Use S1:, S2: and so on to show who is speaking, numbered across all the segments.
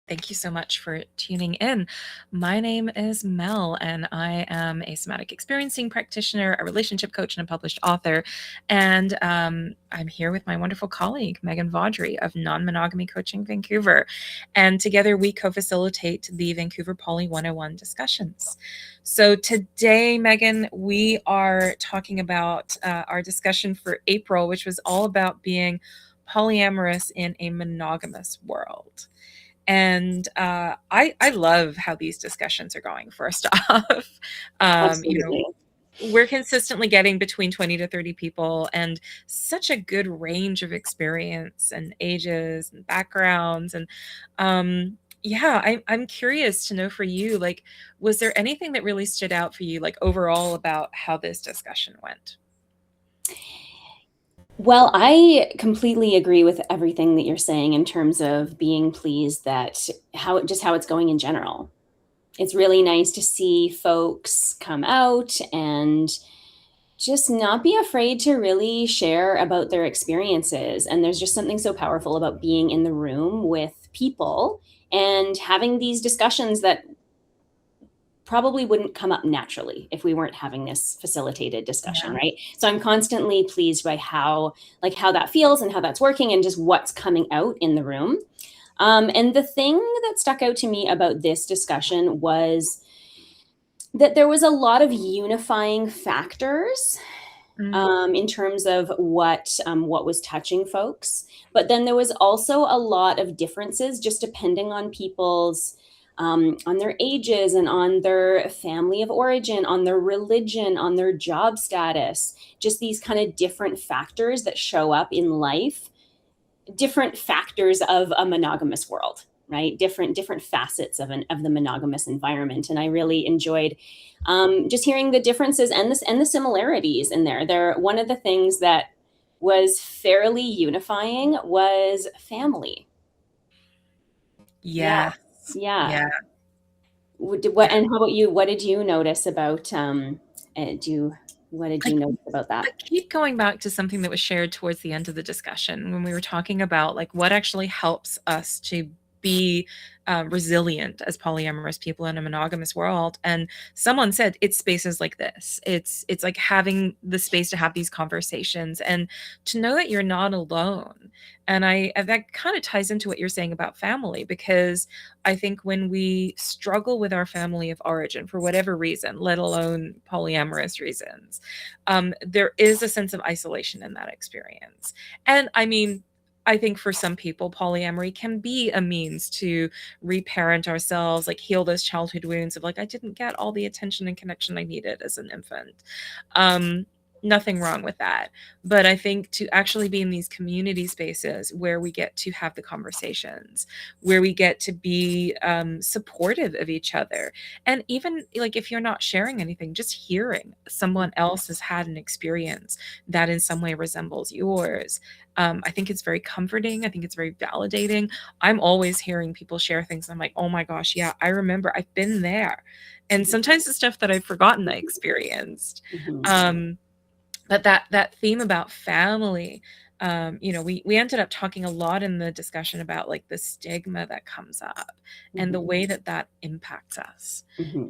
S1: Thank you so much for tuning in. My name is Mel, and I am a somatic experiencing practitioner, a relationship coach, and a published author. And I'm here with my wonderful colleague, Megan Veaudry of Non-Monogamy Coaching Vancouver. And together we co-facilitate the Vancouver Poly 101 discussions. So today, Megan, we are talking about our discussion for April, which was all about being polyamorous in a monogamous world. And I love how these discussions are going, first off.
S2: Absolutely.
S1: We're consistently getting between 20 to 30 people and such a good range of experience and ages and backgrounds. And I'm curious to know for you, like, was there anything that really stood out for you, like overall, about how this discussion went?
S2: Well, I completely agree with everything that you're saying in terms of being pleased that how it's going in general. It's really nice to see folks come out and just not be afraid to really share about their experiences. And there's just something so powerful about being in the room with people and having these discussions that probably wouldn't come up naturally if we weren't having this facilitated discussion, right? So I'm constantly pleased by how that feels and how that's working and just what's coming out in the room. And the thing that stuck out to me about this discussion was that there was a lot of unifying factors in terms of what was touching folks. But then there was also a lot of differences just depending on people's on their ages and on their family of origin, on their religion, on their job status, just these kind of different factors that show up in life, different factors of a monogamous world, right? Different facets of the monogamous environment. And I really enjoyed just hearing the differences and the similarities in there. One of the things that was fairly unifying was family.
S1: Yeah.
S2: Yeah.
S1: Yeah.
S2: And how about you? What did you notice about what did you notice about that?
S1: I keep going back to something that was shared towards the end of the discussion when we were talking about like what actually helps us to be resilient as polyamorous people in a monogamous world. And someone said it's spaces like this. It's like having the space to have these conversations and to know that you're not alone. And that kind of ties into what you're saying about family, because I think when we struggle with our family of origin for whatever reason, let alone polyamorous reasons, there is a sense of isolation in that experience. And I mean, I think for some people, polyamory can be a means to reparent ourselves, like heal those childhood wounds of like, I didn't get all the attention and connection I needed as an infant. Nothing wrong with that. But I think to actually be in these community spaces where we get to have the conversations, where we get to be supportive of each other. And even like if you're not sharing anything, just hearing someone else has had an experience that in some way resembles yours. I think it's very comforting. I think it's very validating. I'm always hearing people share things. I'm like, oh my gosh, yeah, I remember. I've been there. And sometimes the stuff that I've forgotten I experienced. But that theme about family, we ended up talking a lot in the discussion about like the stigma that comes up and the way that impacts us.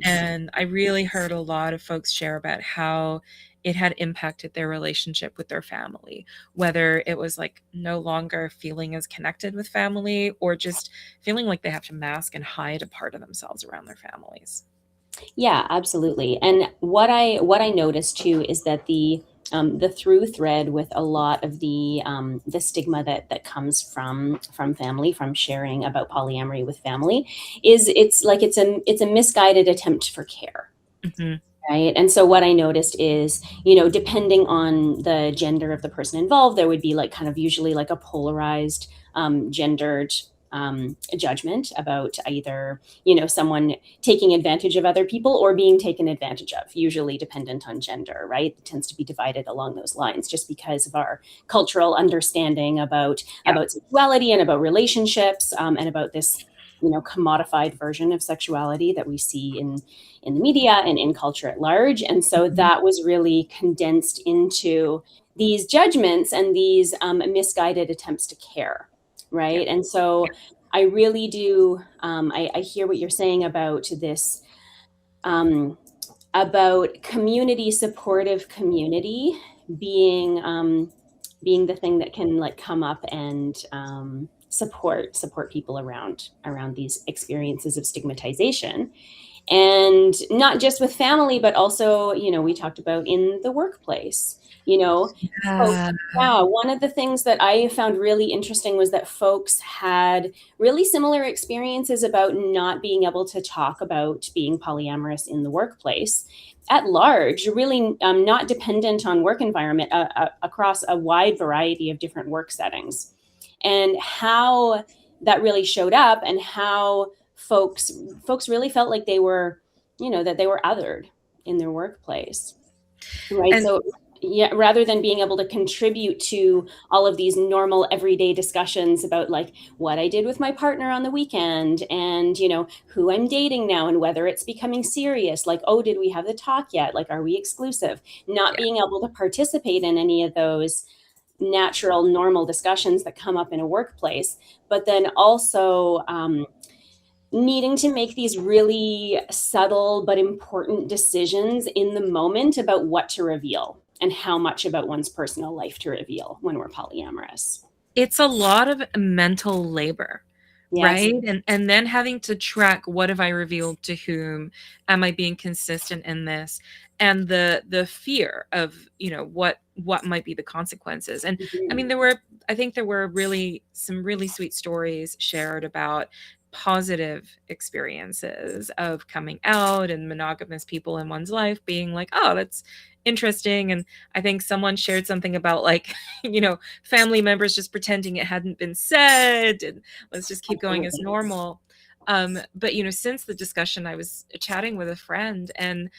S1: And I really heard a lot of folks share about how it had impacted their relationship with their family, whether it was like no longer feeling as connected with family or just feeling like they have to mask and hide a part of themselves around their families.
S2: Yeah, absolutely. And what I noticed too is that the through thread with a lot of the stigma that comes from family, from sharing about polyamory with family, is it's a misguided attempt for care. Right. And so what I noticed is, depending on the gender of the person involved, there would be like kind of usually like a polarized gendered judgment about either, someone taking advantage of other people or being taken advantage of, usually dependent on gender, right? It tends to be divided along those lines just because of our cultural understanding about sexuality and about relationships and about this, commodified version of sexuality that we see in the media and in culture at large. And so that was really condensed into these judgments and these misguided attempts to care. Right. And so I really do. I hear what you're saying about this, um, about community, supportive community being, being the thing that can like come up and, support people around these experiences of stigmatization, and not just with family, but also, we talked about in the workplace, folks.
S1: Yeah.
S2: Yeah, one of the things that I found really interesting was that folks had really similar experiences about not being able to talk about being polyamorous in the workplace at large, really, not dependent on work environment, across a wide variety of different work settings, and how that really showed up, and how folks really felt like they were, that they were othered in their workplace, right?
S1: And
S2: So yeah, rather than being able to contribute to all of these normal everyday discussions about like what I did with my partner on the weekend, and who I'm dating now, and whether it's becoming serious, like, oh, did we have the talk yet, like, are we exclusive, not
S1: yeah,
S2: being able to participate in any of those natural normal discussions that come up in a workplace, but then also, needing to make these really subtle but important decisions in the moment about what to reveal and how much about one's personal life to reveal when we're polyamorous.
S1: it's a lot of mental labor,
S2: Yes.
S1: right? And then having to track, what have I revealed to whom? Am I being consistent in this? And the fear of, what might be the consequences. And I
S2: Mhm.
S1: mean, I think there were really some really sweet stories shared about positive experiences of coming out and monogamous people in one's life being like, oh, that's interesting. And I think someone shared something about like, family members just pretending it hadn't been said, and let's just keep going as
S2: Absolutely.
S1: normal. But since the discussion, I was chatting with a friend, and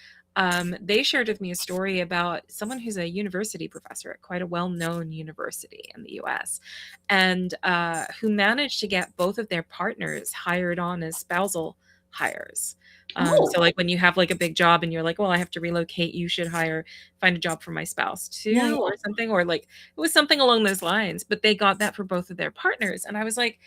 S1: they shared with me a story about someone who's a university professor at quite a well-known university in the US, and who managed to get both of their partners hired on as spousal hires.
S2: Oh,
S1: So like when you have like a big job and you're like, well, I have to relocate, you should find a job for my spouse
S2: yeah,
S1: too,
S2: yeah.
S1: or something, or like it was something along those lines. But they got that for both of their partners. And I was like,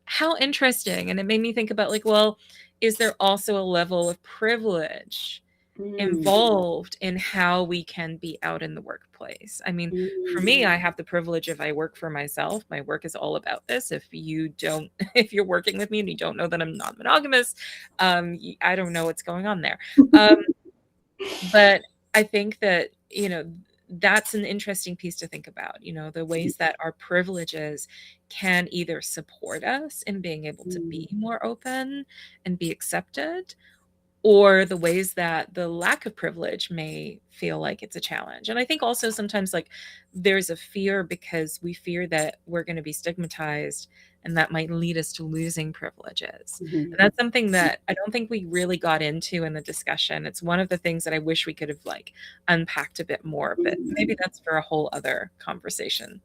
S1: how interesting. And it made me think about like, well, is there also a level of privilege
S2: Mm,
S1: involved in how we can be out in the workplace? I mean, for
S2: mm,
S1: me, I have the privilege, if I work for myself, my work is all about this. If you don't, if you're working with me and you don't know that I'm not monogamous, I don't know what's going on there. Um, but I think that, that's an interesting piece to think about, the ways that our privileges can either support us in being able to
S2: mm,
S1: be more open and be accepted, or the ways that the lack of privilege may feel like it's a challenge. And I think also sometimes like there's a fear because we fear that we're going to be stigmatized, and that might lead us to losing privileges.
S2: mhm,
S1: And that's something that I don't think we really got into in the discussion. It's one of the things that I wish we could have like unpacked a bit more, but maybe
S2: mm.
S1: that's for a whole other conversation.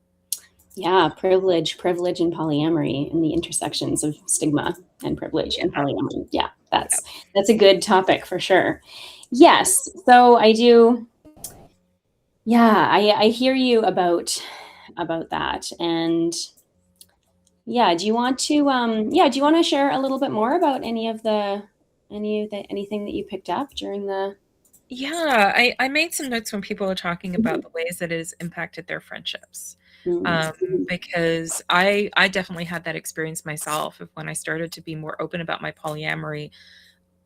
S2: Yeah, privilege and polyamory, and the intersections of stigma and privilege and
S1: Yeah.
S2: polyamory. Yeah,
S1: Yeah.
S2: that's a good topic for sure. Yes, so I do. Yeah, I hear you about that, and yeah, do you want to share a little bit more about anything that you picked up during the?
S1: Yeah, I made some notes when people were talking
S2: Mhm,
S1: about the ways that it has impacted their friendships.
S2: mhm, mhm,
S1: Because I definitely had that experience myself of when I started to be more open about my polyamory.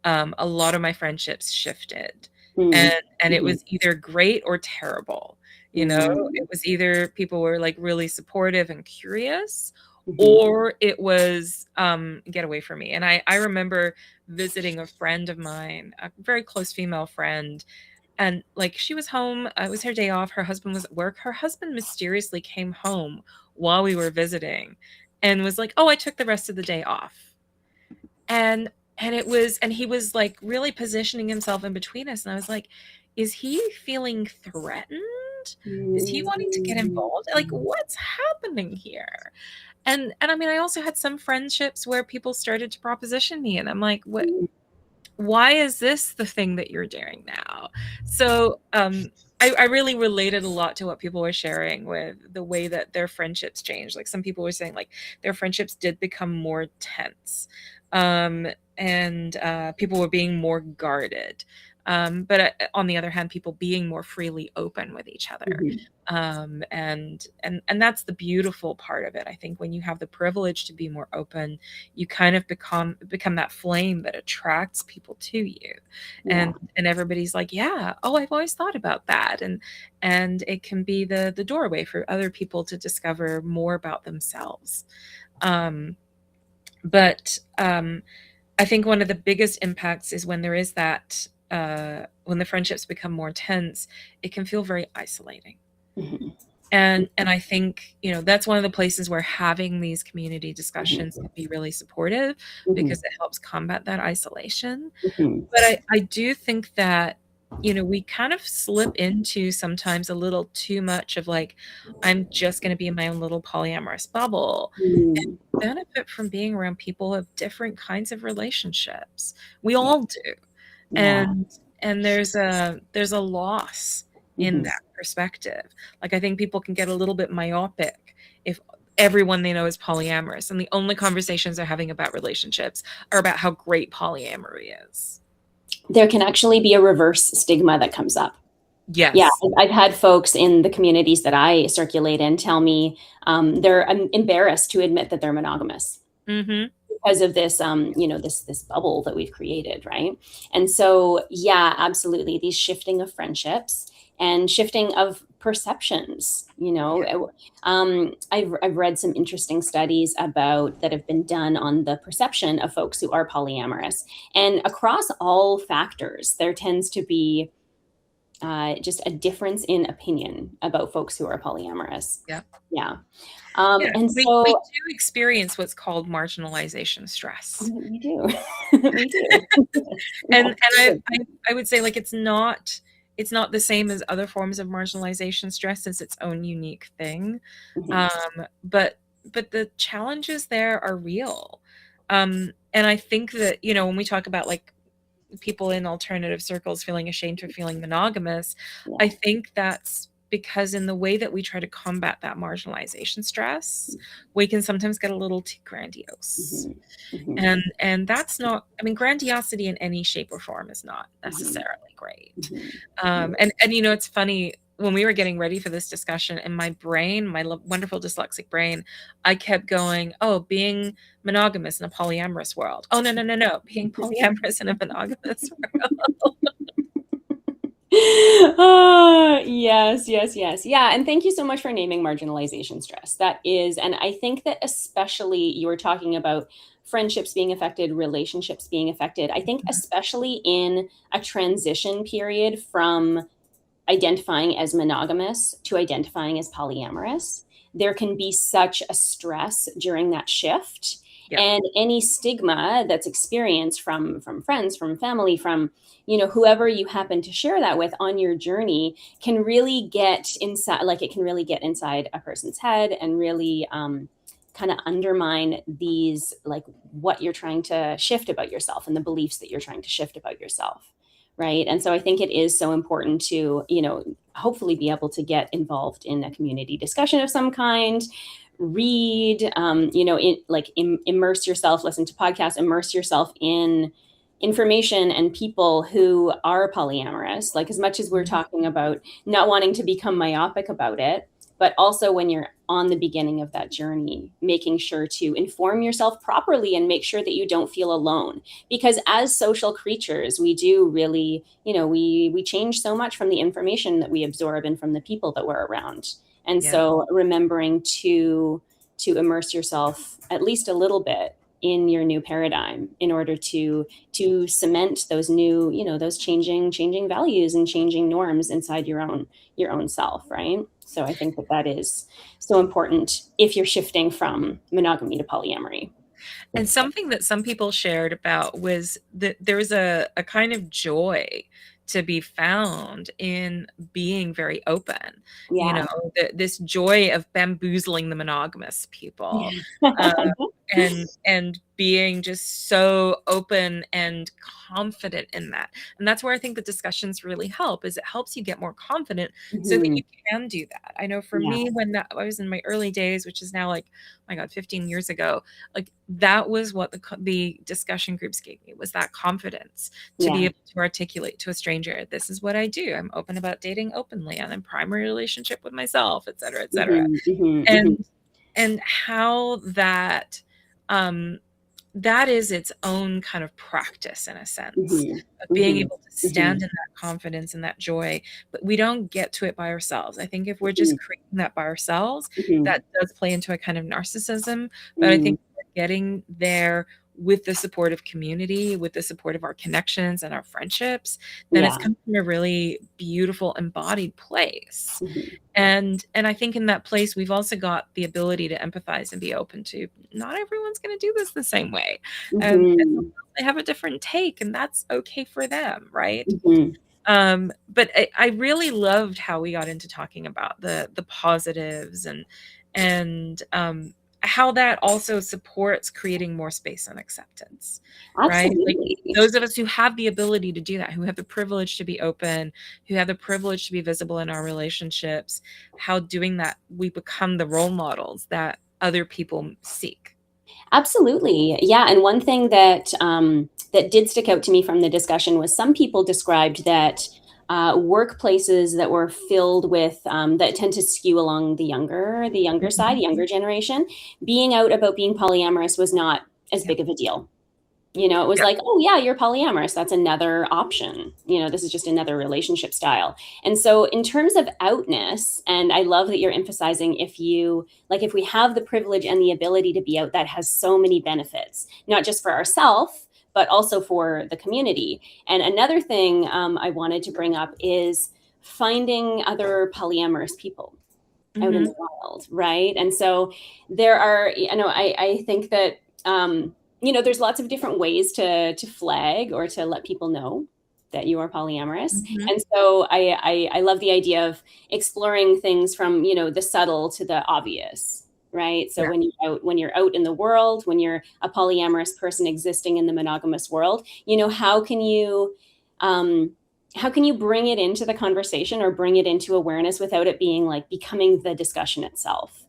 S1: A lot of my friendships shifted,
S2: mhm,
S1: and it was either great or terrible.
S2: mhm,
S1: It was either people were like really supportive and curious,
S2: mhm,
S1: or it was get away from me. And I remember visiting a friend of mine, a very close female friend, and like she was home, it was her day off, her husband was at work. Her husband mysteriously came home while we were visiting and was like, "Oh, I took the rest of the day off." And and he was like really positioning himself in between us, and I was like, "Is he feeling threatened? Is he wanting to get involved? Like
S2: mhm,
S1: what's happening here?" And I mean, I also had some friendships where people started to proposition me, and I'm like, "What,
S2: mhm,
S1: why is this the thing that you're doing now?" So, I really related a lot to what people were sharing with the way that their friendships changed. Like some people were saying like their friendships did become more tense. Um, and people were being more guarded. But on the other hand, people being more freely open with each other.
S2: Mhm.
S1: And that's the beautiful part of it. I think when you have the privilege to be more open, you kind of become that flame that attracts people to you.
S2: Yeah.
S1: And everybody's like, yeah, oh, I've always thought about that. And it can be the doorway for other people to discover more about themselves. But I think one of the biggest impacts is when there is that when the friendships become more tense, it can feel very isolating.
S2: Mhm.
S1: And I think, that's one of the places where having these community discussions
S2: Mhm.
S1: can be really supportive
S2: Mhm.
S1: because it helps combat that isolation.
S2: Mhm.
S1: But I do think that, we kind of slip into sometimes a little too much of like, I'm just going to be in my own little polyamorous bubble and
S2: Mm.
S1: benefit from being around people who have different kinds of relationships. We
S2: Yeah.
S1: all do.
S2: Yeah.
S1: And there's a loss in
S2: Mhm.
S1: that perspective. Like I think people can get a little bit myopic if everyone they know is polyamorous and the only conversations they're having about relationships are about how great polyamory is.
S2: There can actually be a reverse stigma that comes up. Yeah,
S1: Yes.
S2: I've had folks in the communities that I circulate in tell me they're embarrassed to admit that they're monogamous
S1: Mhm.
S2: because of this, this bubble that we've created, right? And so, yeah, absolutely, these shifting of friendships and shifting of perceptions.
S1: Yeah.
S2: I've read some interesting studies about that have been done on the perception of folks who are polyamorous, and across all factors, there tends to be just a difference in opinion about folks who are polyamorous.
S1: Yeah.
S2: Yeah.
S1: Yeah.
S2: And
S1: We
S2: so
S1: do experience what's called marginalization stress.
S2: we do. We do.
S1: And I
S2: Absolutely.
S1: I I would say, like, it's not the same as other forms of marginalization stress. It's its own unique thing.
S2: Mhm.
S1: But the challenges there are real. And I think that, when we talk about, like, people in alternative circles feeling ashamed for feeling monogamous, I
S2: Yeah.
S1: think that's because in the way that we try to combat that marginalization stress, we can sometimes get a little too grandiose.
S2: Mhm. Mhm.
S1: And that's not, I mean, grandiosity in any shape or form is not
S2: Mhm.
S1: necessarily great.
S2: Mhm.
S1: And it's funny, when we were getting ready for this discussion, in my brain, my wonderful dyslexic brain, I kept going, oh, being monogamous in a polyamorous world. Oh, no, no, no, no, being polyamorous in a monogamous world.
S2: Yes, yes, yes. Yeah. And thank you so much for naming marginalization stress. That is, and I think that especially you were talking about friendships being affected, relationships being affected. I think, especially in a transition period from identifying as monogamous to identifying as polyamorous, there can be such a stress during that shift.
S1: Yeah.
S2: And any stigma that's experienced from friends, from family, from whoever you happen to share that with on your journey can really get inside, like it can really get inside a person's head and really kind of undermine these, like what you're trying to shift about yourself and the beliefs that you're trying to shift about yourself, right? And so I think it is so important to hopefully be able to get involved in a community discussion of some kind, read, immerse yourself, listen to podcasts, immerse yourself in information and people who are polyamorous. Like, as much as we're
S1: Mhm.
S2: talking about not wanting to become myopic about it, but also when you're on the beginning of that journey, making sure to inform yourself properly and make sure that you don't feel alone. Because as social creatures, we do really, we change so much from the information that we absorb and from the people that we're around. And
S1: Yeah.
S2: so remembering to immerse yourself at least a little bit in your new paradigm in order to cement those new, those changing values and changing norms inside your own self, right? So I think that that is so important if you're shifting from monogamy to polyamory.
S1: And something that some people shared about was that there's a kind of joy to be found in being very open.
S2: Yeah.
S1: This joy of bamboozling the monogamous people.
S2: Yeah.
S1: Uh, and being just so open and confident in that. And that's where I think the discussions really help, is it helps you get more confident so that
S2: Mhm.
S1: you can do that. I know for
S2: Yeah.
S1: me, when I was in my early days, which is now like, oh my God, 15 years ago, like that was what the discussion groups gave me, was that confidence to be
S2: Yeah.
S1: able to articulate to a stranger, this is what I do. I'm open about dating openly. I'm in primary relationship with myself, et cetera, et cetera.
S2: Mhm. Mhm.
S1: And
S2: Mhm.
S1: how that um that is its own kind of practice, in a sense,
S2: Mhm.
S1: of being
S2: Mhm.
S1: able to stand
S2: Mhm.
S1: in that confidence and that joy. But we don't get to it by ourselves. I think if we're just
S2: Mhm.
S1: creating that by ourselves,
S2: Mhm.
S1: that does play into a kind of narcissism. But I
S2: Mm.
S1: think we're getting there with the support of community, with the support of our connections and our friendships, then it's
S2: Yeah.
S1: come from a really beautiful embodied place.
S2: Mhm.
S1: And I think in that place, we've also got the ability to empathize and be open to, not everyone's going to do this the same way. And
S2: Mhm.
S1: sometimes they have a different take, and that's okay for them, right?
S2: Mhm.
S1: But I really loved how we got into talking about the positives, and how that also supports creating more space and acceptance, right? Like
S2: Absolutely.
S1: those of us who have the ability to do that, who have the privilege to be open, who have the privilege to be visible in our relationships, how doing that we become the role models that other people seek.
S2: Absolutely. Yeah. And one thing that that did stick out to me from the discussion was some people described that workplaces that were filled with that tend to skew along the younger side,
S1: Mhm.
S2: younger generation, being out about being polyamorous was not as
S1: Yeah.
S2: big of a deal. You know, it was
S1: Yeah.
S2: like, oh yeah, you're polyamorous. That's another option. You know, this is just another relationship style. And so in terms of outness, and I love that you're emphasizing, if you like, if we have the privilege and the ability to be out, that has so many benefits, not just for ourselves, but also for the community. And another thing I wanted to bring up is finding other polyamorous people out in
S1: Mhm.
S2: the wild, right? And so there are, you know, I think that you know, there's lots of different ways to flag or to let people know that you are polyamorous.
S1: Mhm.
S2: And so I love the idea of exploring things from, you know, the subtle to the obvious, right? So
S1: Yeah.
S2: when you're out in the world, when you're a polyamorous person existing in the monogamous world, you know, um how can you bring it into the conversation or bring it into awareness without it being like becoming the discussion itself,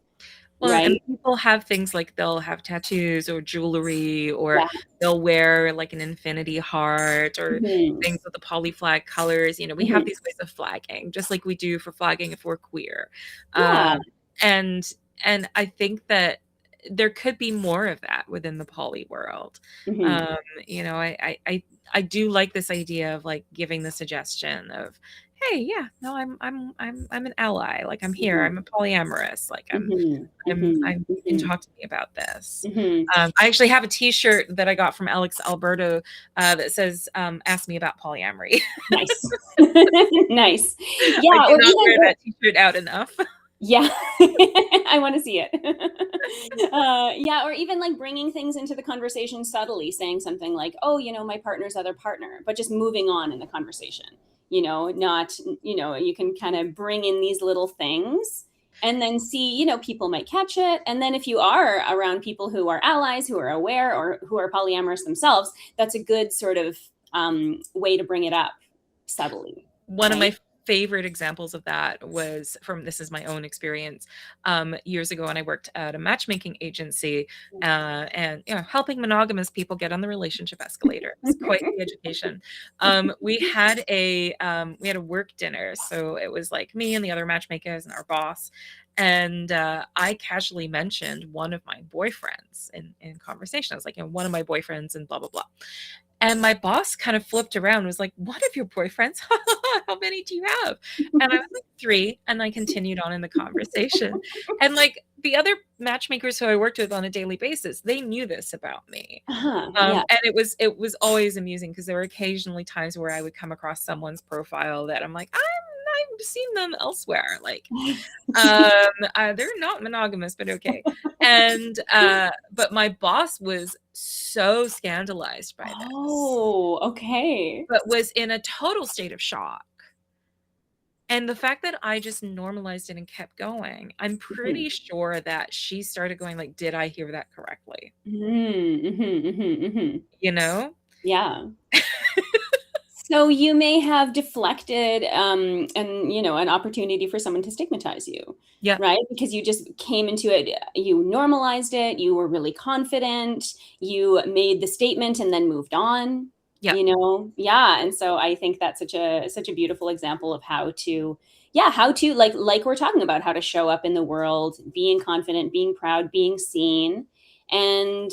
S1: Well, and
S2: right?
S1: people have things like they'll have tattoos or jewelry, or
S2: Yeah.
S1: they'll wear like an infinity heart, or
S2: Mhm.
S1: things with the poly flag colors. You know, we have
S2: Mhm.
S1: these ways of flagging, just like we do for flagging if we're queer.
S2: Yeah.
S1: Um, and and I think that there could be more of that within the poly world.
S2: Mhm.
S1: Um, you know, I do like this idea of like giving the suggestion of, hey, yeah, no, I'm an ally. Like I'm here.
S2: Mhm.
S1: I'm a polyamorous. Like
S2: Mhm. Mhm.
S1: I'm you can
S2: Mhm.
S1: talk to me about this.
S2: Mhm.
S1: I actually have a T-shirt that I got from Alex Alberto that says "Ask me about polyamory."
S2: Nice. Nice.
S1: I
S2: Yeah,
S1: do
S2: or
S1: not
S2: even
S1: wear that T-shirt out enough.
S2: yeah. I wanna see it. Yeah, or even, like, bringing things into the conversation subtly, saying something like, "Oh, you know, my partner's other partner," but just moving on in the conversation, you know, not you know, you can kinda bring in these little things and then see, you know, people might catch it, and then if you are around people who are allies, who are aware, or who are polyamorous themselves, that's a good sort of, way to bring it up subtly,
S1: One of
S2: right?
S1: my favorite examples of that was from, this is my own experience, years ago when I worked at a matchmaking agency, and you know, helping monogamous people get on the relationship escalator. It's quite the education. We had a work dinner, so it was like me and the other matchmakers and our boss. And I casually mentioned one of my boyfriends in conversation. I was like, you know, one of my boyfriends and blah blah blah. And my boss kind of flipped around and was like, "What of your boyfriends? How many do you have?" And I was like, "3." And I continued on in the conversation. And like the other matchmakers who I worked with on a daily basis, they knew this about me.
S2: Uh-huh, yeah.
S1: And it was always amusing because there were occasionally times where I would come across someone's profile that I'm like, I've seen them elsewhere. Like, they're not monogamous, but okay. And but my boss was so scandalized by this,
S2: Oh, okay.
S1: but was in a total state of shock. And the fact that I just normalized it and kept going, I'm
S2: Mhm.
S1: pretty sure that she started going like, "Did I hear that correctly?"
S2: Mm, mhm, mhm, mhm.
S1: You know?
S2: Yeah. So you may have deflected, and an opportunity for someone to stigmatize you,
S1: Yep,
S2: right? Because you just came into it, you normalized it, you were really confident, you made the statement and then moved on,
S1: yep.
S2: Yeah, and so I think that's such a beautiful example of how to, yeah, how to, like we're talking about, how to show up in the world, being confident, being proud, being seen, and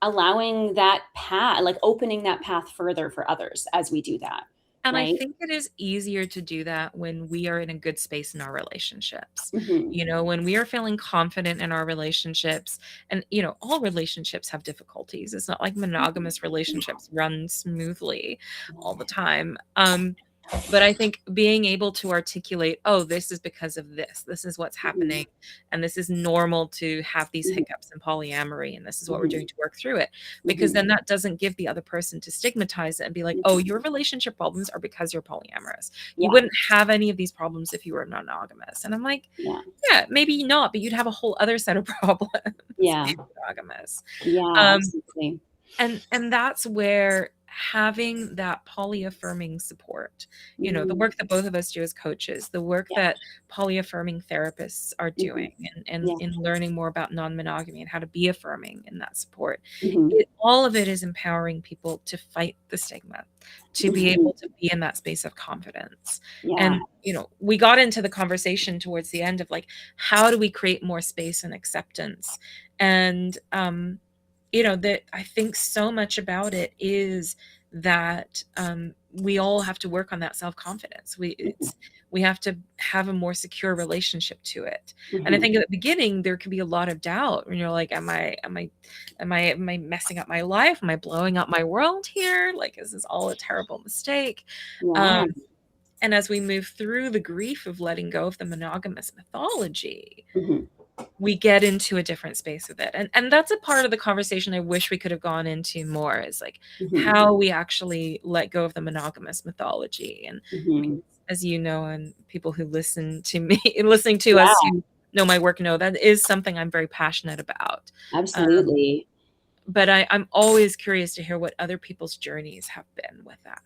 S2: allowing that path, like opening that path further for others as we do that,
S1: And I
S2: right?
S1: think it is easier to do that when we are in a good space in our relationships.
S2: Mhm.
S1: You know, when we are feeling confident in our relationships, and, all relationships have difficulties. It's not like monogamous relationships run smoothly all the time. But I think being able to articulate, oh, this is because of this. This is what's
S2: Mhm.
S1: happening. And this is normal to have these
S2: Mhm.
S1: hiccups in polyamory. And this is what we're doing
S2: Mhm.
S1: to work through it. Because
S2: Mhm.
S1: then that doesn't give the other person to stigmatize it and be like, oh,
S2: Mhm.
S1: your relationship problems are because you're polyamorous. You
S2: Yeah,
S1: wouldn't have any of these problems if you were monogamous. And I'm like,
S2: yeah,
S1: yeah, maybe not, but you'd have a whole other set of problems if
S2: yeah,
S1: you're monogamous.
S2: yeah,
S1: Um,
S2: absolutely.
S1: and that's where having that poly-affirming support, the
S2: Mm,
S1: work that both of us do as coaches, the work
S2: yeah,
S1: that poly-affirming therapists are doing,
S2: mhm,
S1: and
S2: yeah,
S1: in learning more about non-monogamy and how to be affirming in that support,
S2: mhm,
S1: all of it is empowering people to fight the stigma, to be
S2: mhm,
S1: able to be in that space of confidence.
S2: yeah,
S1: And we got into the conversation towards the end of like, how do we create more space and acceptance? And that I think so much about it is that we all have to work on that self-confidence.
S2: mhm,
S1: We have to have a more secure relationship to it. And I
S2: mhm,
S1: think at the beginning there could be a lot of doubt when you're like, am I messing up my life? Am I blowing up my world here? Like, is this all a terrible mistake?
S2: yeah,
S1: Um, and as we move through the grief of letting go of the monogamous mythology,
S2: mhm,
S1: we get into a different space with it. And that's a part of the conversation I wish we could have gone into more, is like
S2: mhm,
S1: how we actually let go of the monogamous mythology. And
S2: mhm,
S1: as you know, and people who listen to me and listening to
S2: yeah,
S1: us who know my work know that is something I'm very passionate about.
S2: absolutely.
S1: But I'm always curious to hear what other people's journeys have been with that.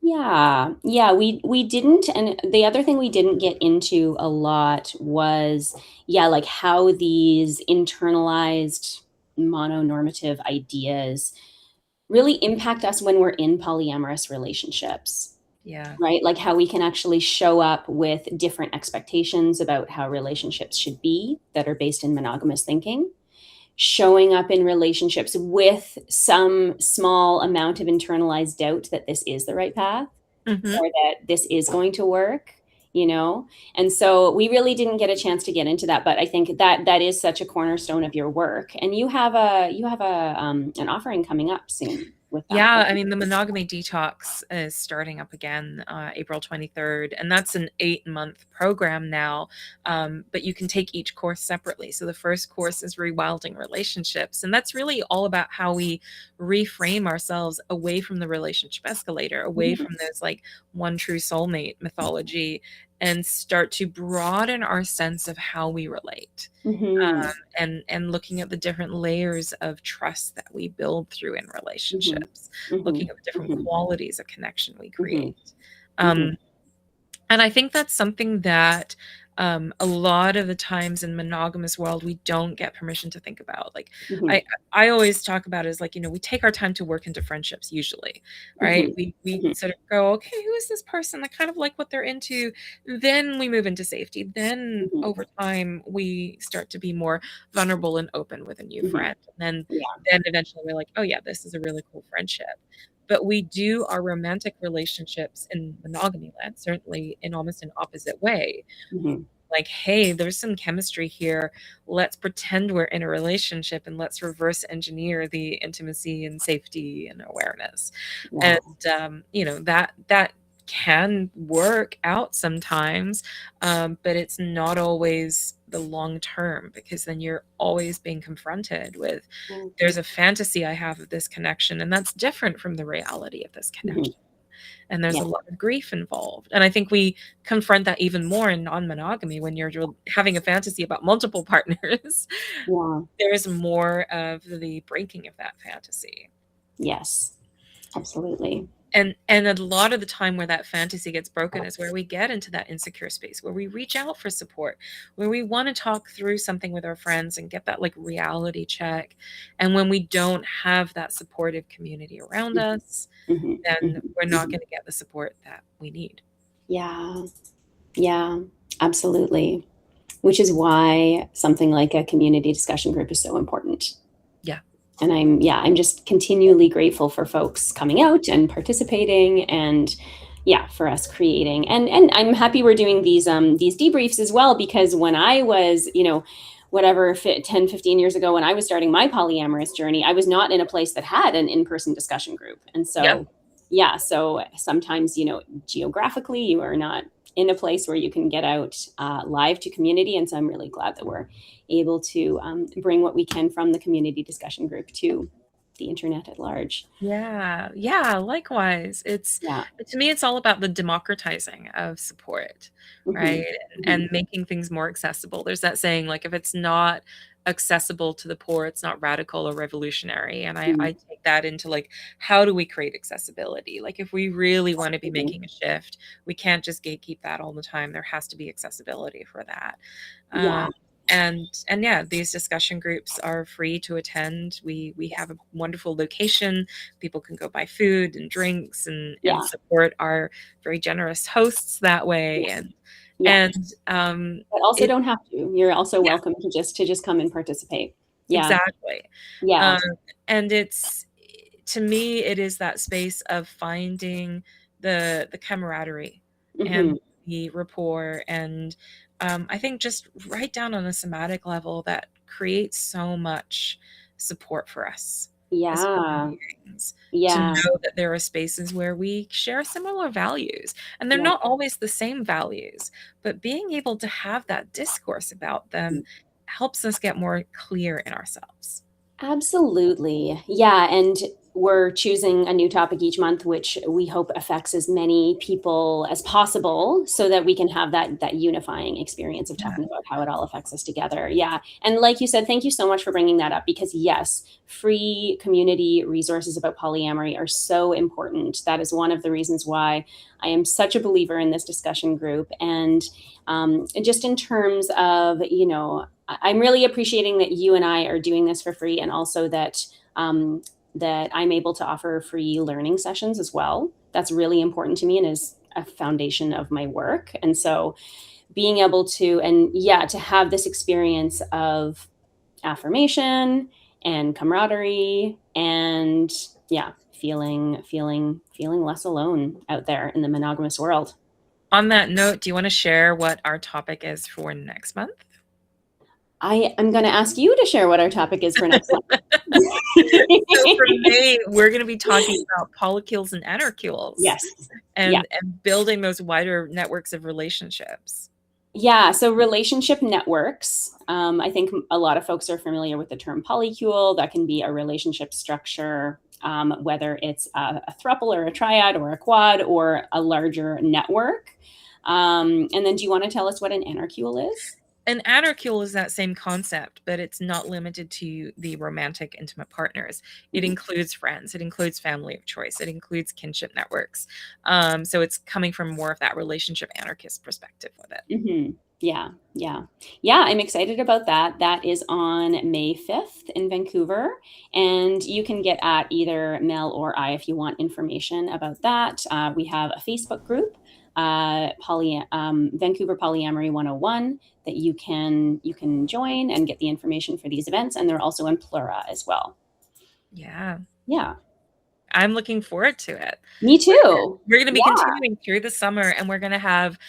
S2: Yeah, yeah, we didn't, and the other thing we didn't get into a lot was, yeah, like how these internalized mononormative ideas really impact us when we're in polyamorous relationships,
S1: Yeah.
S2: right? Like how we can actually show up with different expectations about how relationships should be that are based in monogamous thinking, showing up in relationships with some small amount of internalized doubt that this is the right path
S1: Hmm.
S2: or that this is going to work, you know? And so we really didn't get a chance to get into that, but I think that that is such a cornerstone of your work. And you have an offering coming up soon with that,
S1: Yeah, I
S2: right?
S1: mean, the Monogamy Detox is starting up again April 23rd, and that's an 8-month program now. But you can take each course separately. So the first course is Rewilding Relationships, and that's really all about how we reframe ourselves away from the relationship escalator, away
S2: Mhm,
S1: from those like one true soulmate mythology, and start to broaden our sense of how we relate.
S2: mhm,
S1: And looking at the different layers of trust that we build through in
S2: mhm,
S1: relationships, looking
S2: mhm,
S1: at the different
S2: mhm,
S1: qualities of connection we
S2: mhm,
S1: create.
S2: mhm,
S1: Um, and I think that's something that a lot of the times in monogamous world we don't get permission to think about. Like
S2: mhm,
S1: I I always talk about it as like, we take our time to work into friendships usually, right?
S2: mhm,
S1: We
S2: mhm,
S1: sort of go, okay, who is this person? I kind of like what they're into. Then we move into safety. Then
S2: mhm,
S1: over time we start to be more vulnerable and open with a new
S2: mhm.
S1: friend. And
S2: Yeah.
S1: then eventually we're like, oh yeah, this is a really cool friendship. But we do our romantic relationships in monogamy land, certainly in almost an opposite way.
S2: Mhm.
S1: Like, hey, there's some chemistry here. Let's pretend we're in a relationship and let's reverse engineer the intimacy and safety and awareness.
S2: Yeah.
S1: And that can work out sometimes, but it's not always the long term, because then you're always being confronted with,
S2: Yeah.
S1: there's a fantasy I have of this connection, and that's different from the reality of this
S2: Mhm.
S1: connection. and there's
S2: Yeah.
S1: a lot of grief involved. And I think we confront that even more in non-monogamy when you're having a fantasy about multiple partners.
S2: Yeah.
S1: There's more of the breaking of that fantasy.
S2: Yes. Absolutely.
S1: And a lot of the time where that fantasy gets broken is where we get into that insecure space, where we reach out for support, where we want to talk through something with our friends and get that like reality check. And when we don't have that supportive community around us,
S2: Mm-hmm.
S1: then
S2: Mm-hmm.
S1: we're not going to get the support that we need.
S2: Yeah. Yeah. Absolutely. Which is why something like a community discussion group is so important.
S1: Yeah.
S2: And I'm just continually grateful for folks coming out and participating, and for us creating. And I'm happy we're doing these debriefs as well, because when I was, whatever, 10, 15 years ago, when I was starting my polyamorous journey, I was not in a place that had an in-person discussion group. And so, so sometimes, geographically, you are not in a place where you can get out live to community. And so I'm really glad that we're able to bring what we can from the community discussion group to the internet at large.
S1: Yeah. Likewise. To me, it's all about the democratizing of support, right?
S2: Mm-hmm.
S1: And making things more accessible. There's that saying, like, if it's not accessible to the poor, it's not radical or revolutionary. And
S2: Mm-hmm.
S1: I take that into like, how do we create accessibility? Like, if we really want to be making a shift, we can't just gatekeep that all the time. There has to be accessibility for that.
S2: Yeah.
S1: And these discussion groups are free to attend. We have a wonderful location. People can go buy food and drinks and support our very generous hosts that way.
S2: But also don't have to. You're also welcome to just come and participate. Yeah.
S1: Exactly.
S2: Yeah.
S1: And it's, to me, it is that space of finding the camaraderie and the rapport, and I think just right down on a somatic level that creates so much support for us as human beings, to know that there are spaces where we share similar values, and they're not always the same values, but being able to have that discourse about them helps us get more clear in ourselves.
S2: Absolutely. Yeah. And we're choosing a new topic each month, which we hope affects as many people as possible, so that we can have that unifying experience of talking about how it all affects us together. Yeah. And like you said, thank you so much for bringing that up, because yes, free community resources about polyamory are so important. That is one of the reasons why I am such a believer in this discussion group. And just in terms of, I'm really appreciating that you and I are doing this for free, and also that that I'm able to offer free learning sessions as well. That's really important to me and is a foundation of my work. And so being able to, to have this experience of affirmation and camaraderie, and feeling less alone out there in the monogamous world.
S1: On that note, do you want to share what our topic is for next month?
S2: I am going to ask you to share what our topic is for next month.
S1: So for May, we're going to be talking about polycules and anarchules.
S2: Yes.
S1: And building those wider networks of relationships.
S2: Yeah. So relationship networks. I think a lot of folks are familiar with the term polycule. That can be a relationship structure, whether it's a throuple or a triad or a quad or a larger network. And then do you want to tell us what an anarchule is?
S1: An anarchule is that same concept, but it's not limited to the romantic, intimate partners. It includes friends. It includes family of choice. It includes kinship networks. So it's coming from more of that relationship anarchist perspective with it.
S2: Mm-hmm. Yeah. I'm excited about that. That is on May 5th in Vancouver. And you can get at either Mel or I if you want information about that. We have a Facebook group, Vancouver Polyamory 101, that you can join and get the information for these events. And they're also in Plura as well.
S1: Yeah.
S2: I'm
S1: looking forward to it.
S2: Me too.
S1: We're going to be continuing through the summer, and we're going to have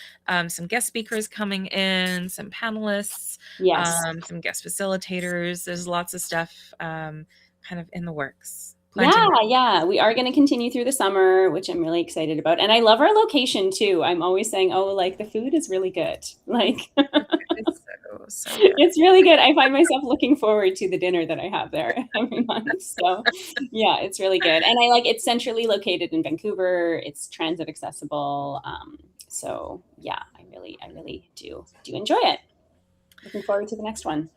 S1: some guest speakers coming in, some panelists, some guest facilitators. There's lots of stuff kind of in the works.
S2: We are going to continue through the summer, which I'm really excited about. And I love our location too. I'm always saying, the food is really good. Like,
S1: it's so good.
S2: It's really good. I find myself looking forward to the dinner that I have there every month. So yeah, it's really good. And I like it's centrally located in Vancouver. It's transit accessible. So yeah, I really do enjoy it. Looking forward to the next one.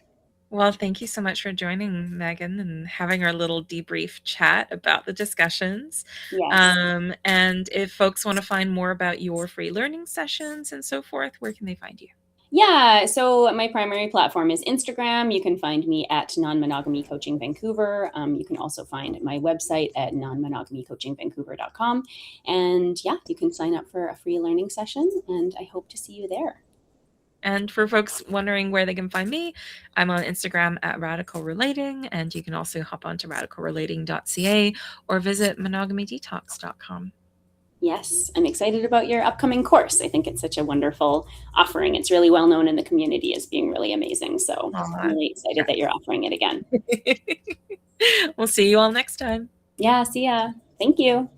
S1: Well, thank you so much for joining, Megan, and having our little debrief chat about the discussions.
S2: Yes.
S1: And if folks want to find more about your free learning sessions and so forth, where can they find you?
S2: Yeah, so my primary platform is Instagram. You can find me at Non-Monogamy Coaching Vancouver. You can also find my website at nonmonogamycoachingvancouver.com. And yeah, you can sign up for a free learning session, and I hope to see you there.
S1: And for folks wondering where they can find me, I'm on Instagram at Radical Relating, and you can also hop onto radicalrelating.ca or visit monogamydetox.com.
S2: Yes, I'm excited about your upcoming course. I think it's such a wonderful offering. It's really well known in the community as being really amazing. So I'm
S1: Aw,
S2: really excited that you're offering it again.
S1: we'll see you all next time.
S2: Yeah, see ya. Thank you.